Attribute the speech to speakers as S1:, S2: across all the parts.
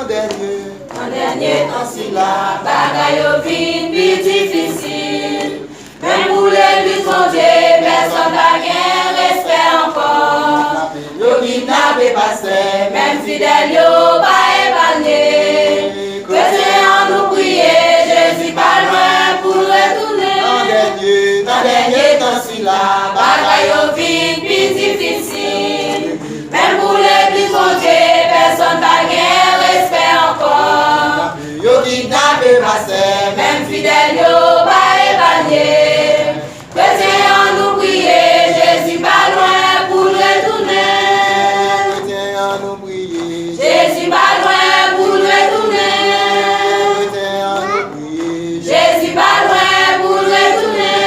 S1: En dernier temps si la bagaille au vin plus difficile. Même pour l'église mon Dieu, personne n'a rien respect encore. Yo kidnappé pasteur, même fidèle yo pas épargné. Chrétien en nous prier, Jésus pas loin pour retourner. En dernier temps si la bagaille au vin plus difficile. Même pour l'église mon Dieu, personne n'a rien respect encore. Yo kidnappé pasteur, même fidèle yo pas épargné. Chrétien en nous prier, Jésus pas loin pour retourner. Jésus pas loin pour retourner. Jésus pas loin pour retourner.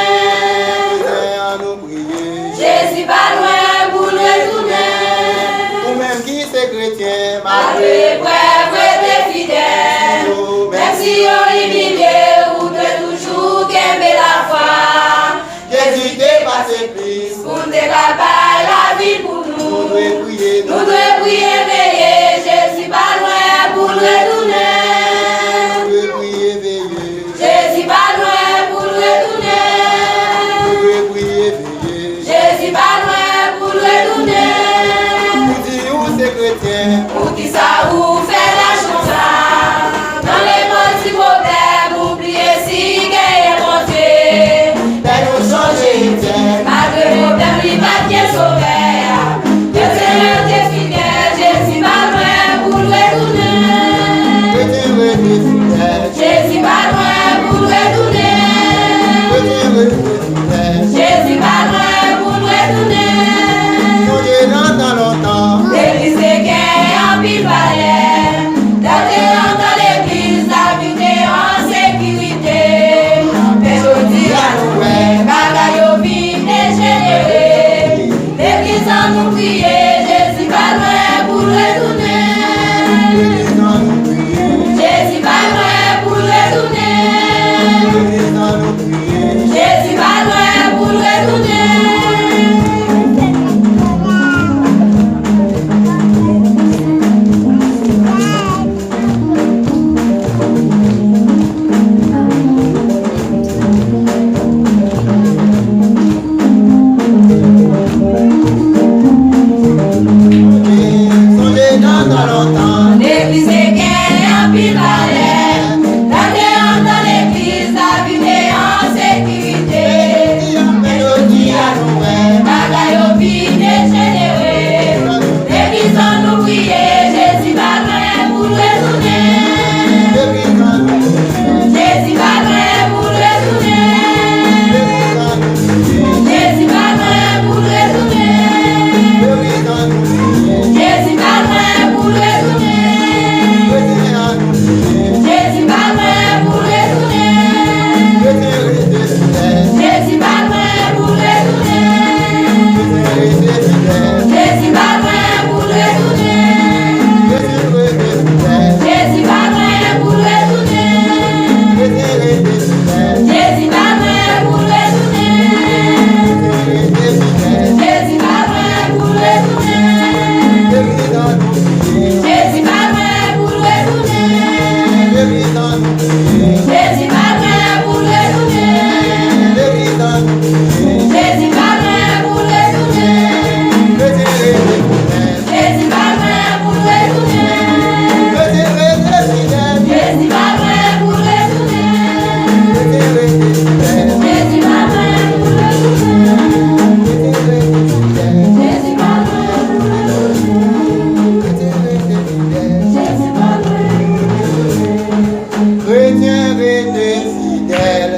S1: Jésus pas loin pour retourner.
S2: Ou-même qui c'est chrétien,
S1: malgré preuve de fidèle, même si on humilié, ou de toujours qu'aimer la foi.
S2: Jésus t'est passé plus
S1: pour te capables la vie pour nous.
S2: Nous devons
S1: prier, veiller, Jésus pas loin pour retourner.
S2: Nous devons prier, veiller.
S1: Jésus pas loin pour retourner.
S2: Nous devons prier, veiller.
S1: Jésus pas loin pour retourner.
S2: Nous disons c'est chrétien.
S1: Pour qui ça vous fait la chance dans les petits problèmes, oubliez si gagne mon Dieu.
S2: Nous changer,
S1: malgré le problème, il va bien sauver. Que Seigneur t'es fidèle, Jésus pas loin pour retourner. Jésus pas loin pour retourner. Jésus pas loin pour retourner. L'église est gagne en pile palais. Dans l'église, la vie est en sécurité. Mais je dis à nous, bagaille au vin dégénéré. L'église en nous prier, Jésus pas loin pour retourner. Jésus pas loin pour retourner. Jésus pas loin pour retourner. L'église est gagne en pile palais. Dans l'église, la vie est en sécurité. Mélodie à nous, bagaille au vin dégénéré. L'église en nous prier, Jésus pas loin pour retourner. Jésus pas loin pour retourner. Jésus pas loin pour retourner. Jésus pas loin pour retourner. Jésus pas loin pour retourner. Jésus pas loin pour retourner. Jésus pas loin pour retourner. Jésus pas loin pour retourner. Jésus pas loin pour retourner. Jésus pas loin pour retourner. Jésus pas loin pour retourner. Jésus pas loin pour retourner. Jésus pas loin pour retourner. Jésus pas loin pour retourner. Jésus pas loin pour retourner. Jésus pas loin pour retourner. Jésus pas loin.
S2: Chrétien, restez fidèle.